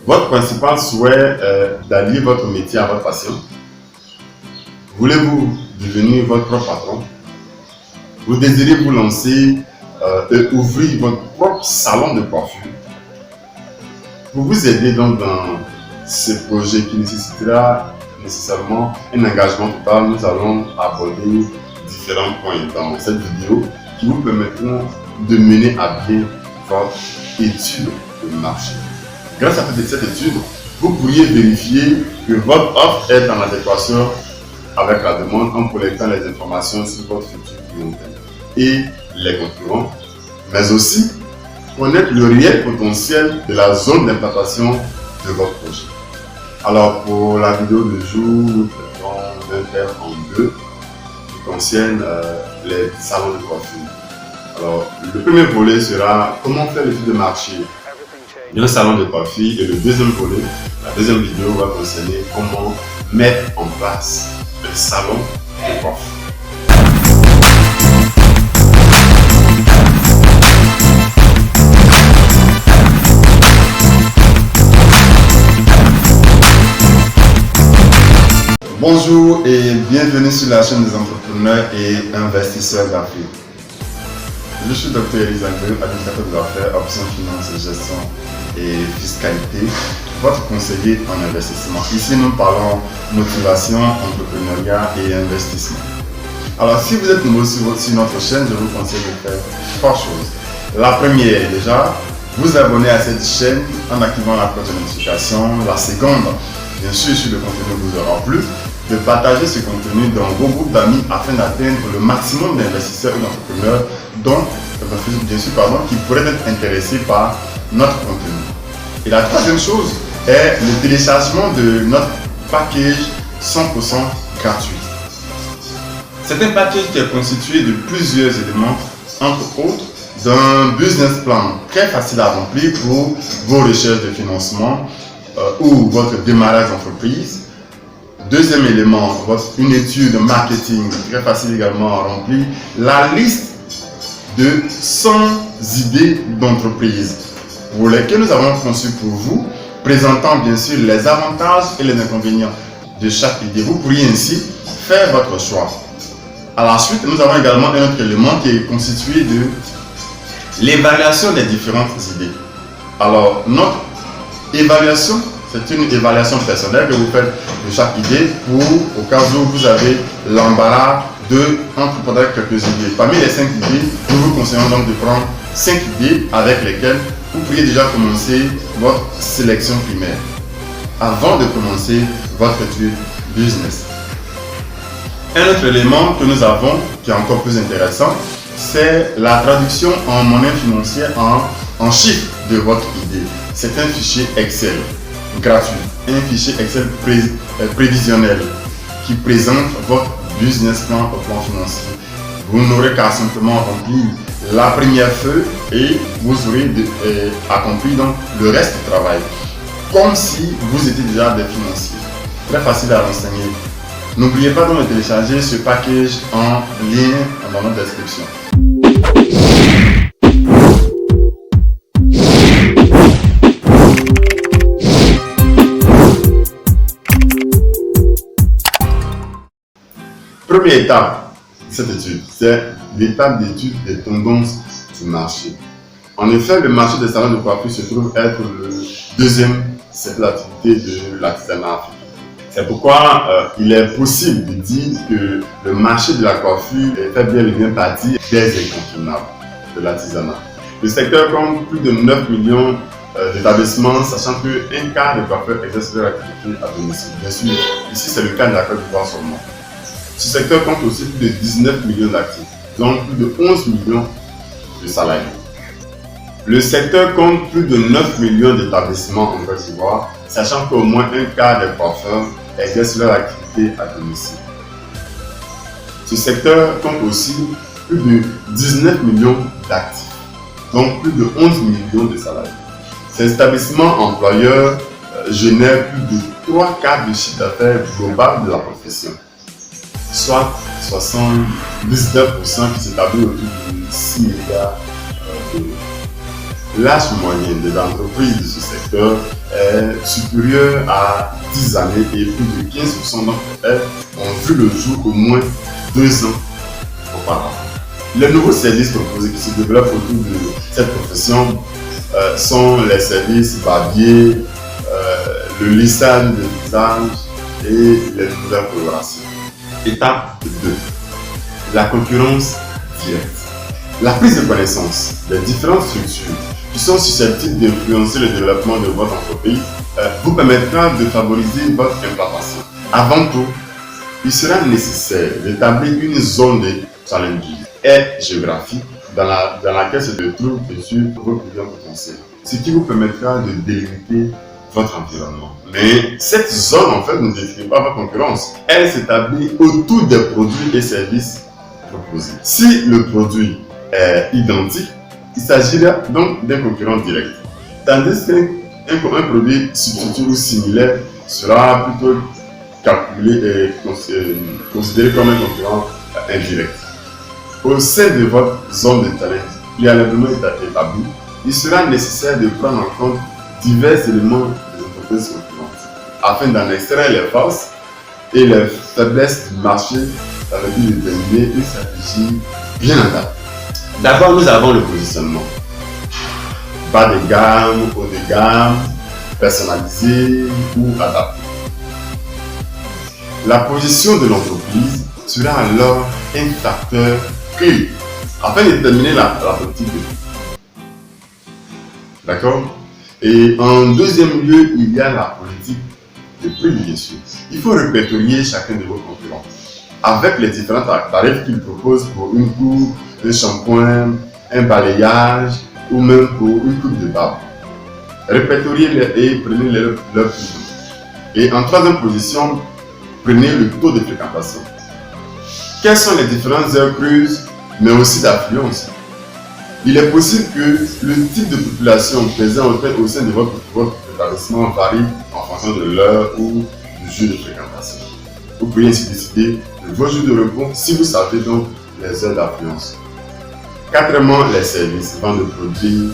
Votre principal souhait est d'allier votre métier à votre passion. Voulez-vous devenir votre propre patron? Vous désirez vous lancer et ouvrir votre propre salon de coiffure. Pour vous aider donc dans ce projet qui nécessitera nécessairement un engagement total, nous allons aborder différents points dans cette vidéo qui vous permettront de mener à bien votre étude de marché. Grâce à cette étude, vous pourriez vérifier que votre offre est en adéquation avec la demande en collectant les informations sur votre futur clientèle et les concurrents, mais aussi connaître le réel potentiel de la zone d'implantation de votre projet. Alors pour la vidéo de jour, nous traiterons d'un thème en deux qui concerne les salons de coiffure. Alors le premier volet sera comment faire l'étude de marché d'un salon de coiffure et le deuxième volet, la deuxième vidéo va concerner comment mettre en place un salon de coiffure. Bonjour et bienvenue sur la chaîne des entrepreneurs et investisseurs d'affaires. Je suis Dr Elisa Ngwe, administrateur d'affaires, options finance, gestion et fiscalité, votre conseiller en investissement. Ici, nous parlons motivation, entrepreneuriat et investissement. Alors, si vous êtes nouveau sur notre chaîne, je vous conseille de faire trois choses. La première, déjà, vous abonner à cette chaîne en activant la cloche de notification. La seconde, bien sûr, si le contenu vous aura plu, de partager ce contenu dans vos groupes d'amis afin d'atteindre le maximum d'investisseurs et d'entrepreneurs qui pourraient être intéressés par notre contenu. Et la troisième chose est le téléchargement de notre package 100% gratuit. C'est un package qui est constitué de plusieurs éléments, entre autres d'un business plan très facile à remplir pour vos recherches de financement ou votre démarrage d'entreprise. Deuxième élément, une étude de marketing très facile également à remplir. La liste de 100 idées d'entreprise pour lesquelles nous avons conçu pour vous, présentant bien sûr les avantages et les inconvénients de chaque idée. Vous pourriez ainsi faire votre choix. À la suite, nous avons également un autre élément qui est constitué de l'évaluation des différentes idées. Alors, notre évaluation, c'est une évaluation personnelle que vous faites de chaque idée pour, au cas où vous avez l'embarras de entreprendre quelques idées. Parmi les 5 idées, nous vous conseillons donc de prendre 5 idées avec lesquelles vous pourriez déjà commencer votre sélection primaire avant de commencer votre étude business. Un autre élément que nous avons qui est encore plus intéressant, c'est la traduction en monnaie financière en chiffres de votre idée. C'est un fichier Excel gratuit, un fichier Excel prévisionnel qui présente votre business plan au plan financier. Vous n'aurez qu'à simplement remplir la première feuille et vous aurez accompli donc le reste du travail, comme si vous étiez déjà des financiers. Très facile à renseigner. N'oubliez pas donc de télécharger ce package en lien dans notre description. Première étape de cette étude, c'est l'étape d'étude des tendances du marché. En effet, le marché des salons de coiffure se trouve être le deuxième secteur d'activité de l'artisanat africain. C'est pourquoi il est possible de dire que le marché de la coiffure fait bien et bien partie des incontournables de l'artisanat. Le secteur compte plus de 9 millions d'établissements, sachant qu'un quart des coiffeurs exercent leur activité à domicile. Bien sûr, ici c'est le cas de la Côte d'Ivoire seulement. Ce secteur compte aussi plus de 19 millions d'actifs, donc plus de 11 millions de salariés. Le secteur compte plus de 9 millions d'établissements en Côte d'Ivoire, sachant qu'au moins un quart des coiffeurs exercent leur activité à domicile. Ce secteur compte aussi plus de 19 millions d'actifs, donc plus de 11 millions de salariés. Ces établissements employeurs génèrent plus de 3 quarts du chiffre d'affaires global de la profession, soit 79% qui s'établit autour de 6 milliards d'euros. L'âge moyen des entreprises de ce secteur est est supérieur à 10 années et plus de 15% d'entre elles ont vu le jour au moins 2 ans auparavant. Les nouveaux services proposés qui se développent autour de cette profession sont les services barbiers, le lissage de visage et les nouvelles colorations. Étape 2. La concurrence directe. La prise de connaissance des différentes structures qui sont susceptibles d'influencer le développement de votre entreprise vous permettra de favoriser votre implantation. Avant tout, il sera nécessaire d'établir une zone de challenging et géographique dans laquelle se trouvent bien sûr vos clients potentiels, ce qui vous permettra de délimiter votre environnement. Mais cette zone en fait ne décrit pas votre concurrence, elle s'établit autour des produits et services proposés. Si le produit est identique, il s'agira donc d'un concurrent direct, tandis qu'un produit substitut ou similaire sera plutôt calculé et considéré comme un concurrent indirect. Au sein de votre zone de talent préalablement établie, il sera nécessaire de prendre en compte divers éléments des entreprises concurrentes afin d'en extraire les forces et les faiblesses du marché dans le but de déterminer une stratégie bien adaptée. D'abord, nous avons le positionnement. Bas de gamme, haut de gamme, personnalisé ou adapté. La position de l'entreprise sera alors un facteur clé afin de déterminer la politique de prix. D'accord? Et en deuxième lieu, il y a la politique de prix, bien sûr. Il faut répertorier chacun de vos concurrents avec les différents tarifs qu'ils proposent pour une coupe, un shampoing, un balayage ou même pour une coupe de barbe. Répertoriez-les et prenez leur prix. Et en troisième position, prenez le taux de fréquentation. Quelles sont les différentes heures creuses, mais aussi d'affluence? Il est possible que le type de population présent au sein de votre établissement varie en fonction de l'heure ou du jour de fréquentation. Vous pouvez ainsi décider de vos jours de repos si vous savez donc les heures d'affluence. Quatrièmement, les services, vente de produits,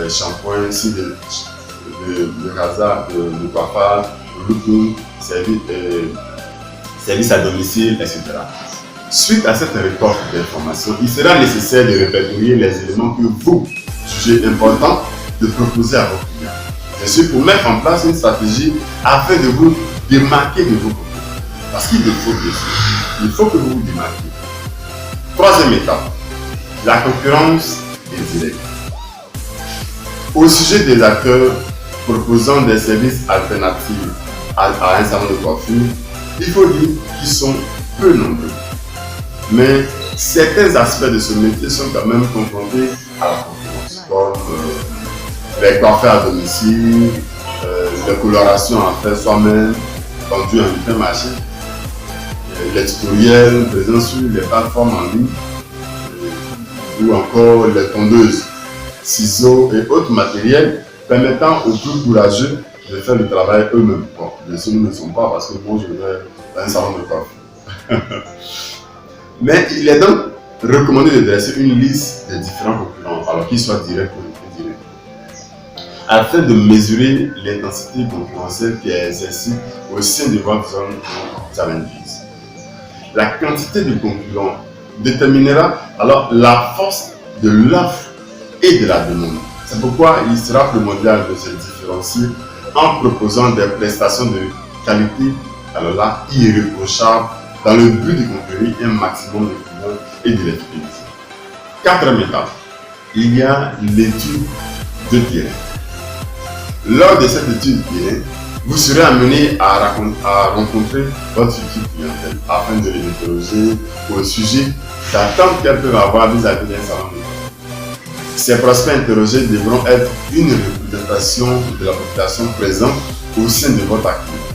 shampoing, de rasage, de coiffage, looking, services à domicile, etc. Suite à cette récolte d'informations, il sera nécessaire de répertorier les éléments que vous jugez importants de proposer à vos clients. Bien sûr, pour mettre en place une stratégie afin de vous démarquer de vos concurrents. Parce qu'il le faut, bien sûr. Il faut que vous vous démarquiez. Troisième étape, la concurrence indirecte. Au sujet des acteurs proposant des services alternatifs à un salon de coiffure, il faut dire qu'ils sont peu nombreux. Mais certains aspects de ce métier sont quand même confrontés à la concurrence, comme les coiffeurs à domicile, les colorations à faire soi-même, vendues en hypermarché, les tutoriels présents sur les plateformes en ligne, ou encore les tondeuses, ciseaux et autres matériels permettant aux plus courageux de faire le travail eux-mêmes. Bon, bien sûr, nous ne le sommes pas parce que moi je vais dans un salon de coiffure. Mais il est donc recommandé de dresser une liste des différents concurrents, alors qu'ils soient directs ou indirects, afin de mesurer l'intensité concurrentielle qui est exercée au sein de votre zone challenges. La quantité de concurrents déterminera alors la force de l'offre et de la demande. C'est pourquoi il sera primordial de se différencier en proposant des prestations de qualité, alors là, irréprochables, dans le but de conquérir un maximum de clients et de les fidéliser. Quatrième étape, il y a l'étude de terrain. Lors de cette étude de terrain, vous serez amené à rencontrer votre future clientèle afin de les interroger au sujet d'attentes qu'elles peuvent avoir vis-à-vis d'un salon de coiffure. Ces prospects interrogés devront être une représentation de la population présente au sein de votre activité.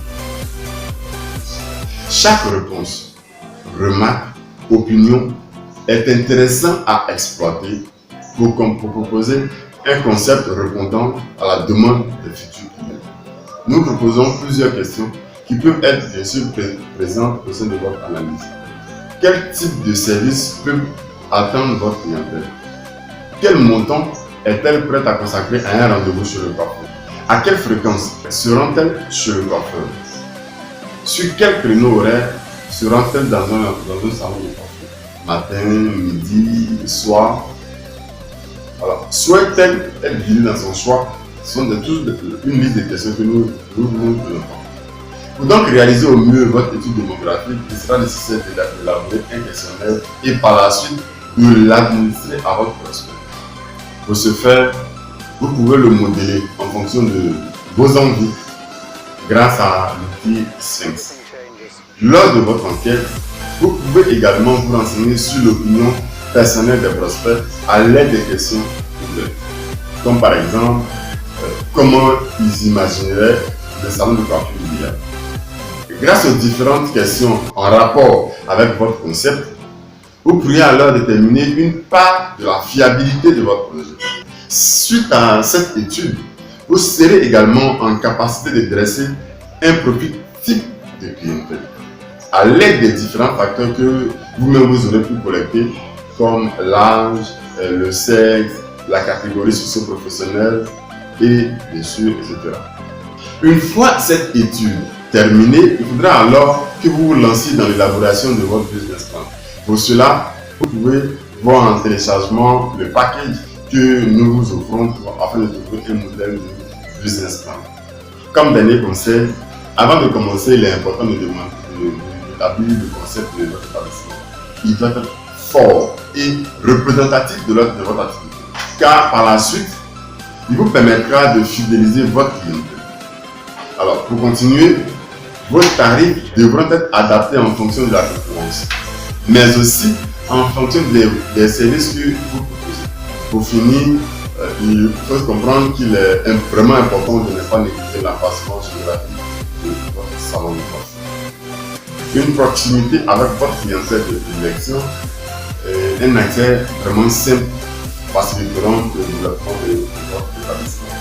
Chaque réponse, remarque, opinion est intéressant à exploiter pour proposer un concept répondant à la demande des futurs clients. Nous proposons plusieurs questions qui peuvent être bien sûr présentes au sein de votre analyse. Quel type de service peut attendre votre clientèle? Quel montant est-elle prête à consacrer à un rendez-vous chez le coiffeur? À quelle fréquence seront-elles chez le coiffeur? Sur quel créneau horaire seront-elles dans un salon de coiffure? Matin, midi, soir? Alors, souhaite-t-elle être guidée dans son choix? Ce sont une liste de questions que nous voulons répondre. Pour donc réaliser au mieux votre étude démographique, il sera nécessaire d'élaborer un questionnaire et par la suite de l'administrer à votre prospect. Pour ce faire, vous pouvez le modeler en fonction de vos envies grâce à l'outil Sphinx. Lors de votre enquête, vous pouvez également vous renseigner sur l'opinion personnelle des prospects à l'aide des questions ouvertes, comme par exemple comment ils imagineraient le salon de coiffure idéal. Grâce aux différentes questions en rapport avec votre concept, vous pourriez alors déterminer une part de la fiabilité de votre projet. Suite à cette étude, vous serez également en capacité de dresser un profil type de clientèle à l'aide des différents facteurs que vous-même vous aurez pu collecter comme l'âge, le sexe, la catégorie socio-professionnelle et bien sûr, etc. Une fois cette étude terminée, il faudra alors que vous vous lanciez dans l'élaboration de votre business plan. Pour cela, vous pouvez voir en téléchargement le package que nous vous offrons afin de trouver un modèle de business plan. Comme dernier conseil, avant de commencer, il est important de d'établir le concept de votre établissement. Il doit être fort et représentatif de votre activité, car par la suite, il vous permettra de fidéliser votre clientèle. Alors, pour continuer, vos tarifs devront être adaptés en fonction de la concurrence, mais aussi en fonction des services que vous proposez. Pour finir, il faut comprendre qu'il est vraiment important de ne pas négliger l'emplacement géographique de votre salon de coiffure. Une proximité avec votre clientèle de prédilection et un accès vraiment simple faciliteront le développement de votre établissement.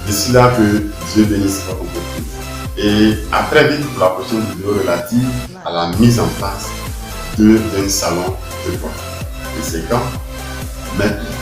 D'ici là, que Dieu bénisse votre entreprise. Et à très vite pour la prochaine vidéo relative à la mise en place d'un salon de coiffure. Et c'est quand? Maintenant.